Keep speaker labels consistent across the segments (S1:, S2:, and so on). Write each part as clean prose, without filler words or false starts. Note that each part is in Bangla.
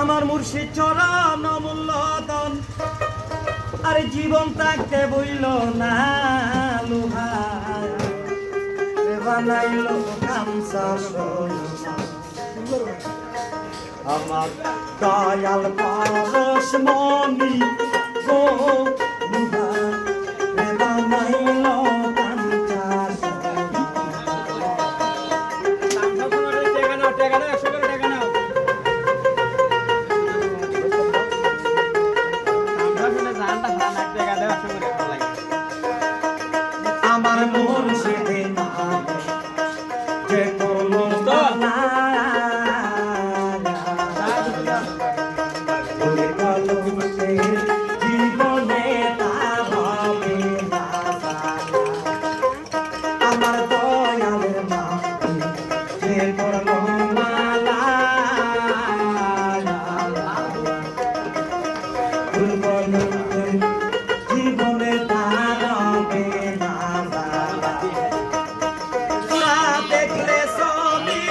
S1: আমার মুর্শিদ চরণ অমূল্য ধন আর জীবন থাকতে বইল না লোহা বানাইল কামসা আমার দয়াল পরশ মনি গো লোহা বানাইল আমার মন সেদে না যে করলো না বলে গেল জীবনে তা হবে না আমার দয়ালের মা যে করলো মালা জীবনে তা হবে না দেখলে সবই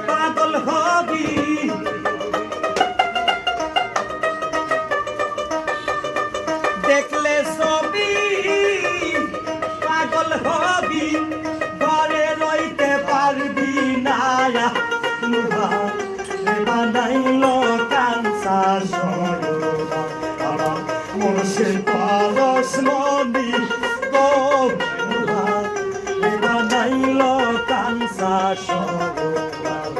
S1: পাগল হবি দেখলে সবই পাগল হবি ঘরে রইতে পারবি না বানাইল কাঞ্চা সরোবর আমার মুর্শিদ পরশ মনি গো বানাইল কাঞ্চা সরোবর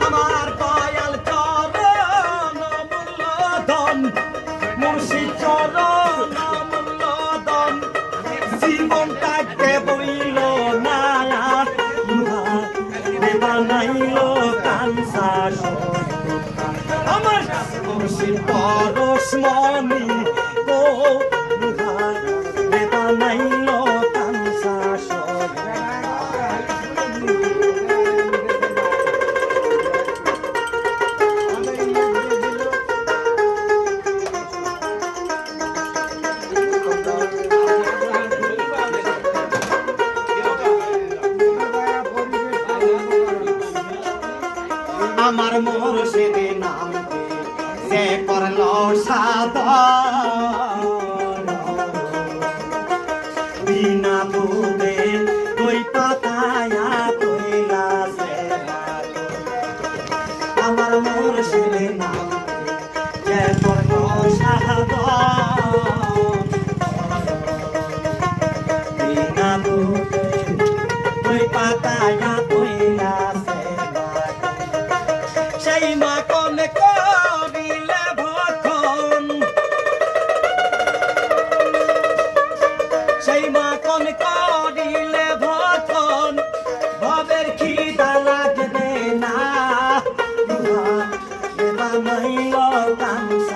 S1: আমার দয়াল চরণ অমূল্য ধন মুর্শিদ চরণ অমূল্য ধন জীবনটাকে বইল না বানাইল কাঞ্চা আমার মুর্শিদ পরশ মনি গো বানাইল কাঞ্চা আমার মুর্শিদে নাম সে করল সাধন বিনা দুধে তুই পাতায়া তুইলা সে আমার মুর্শিদে নাম সে করল সাধন বিনা দুধে তুই পাতায়া তুইলা সেই মা কনে করিলে ভক্ষণ সেই মা কনে করিলে ভক্ষণ ভবের খিদা লাগবে না বানাইল কাঞ্চা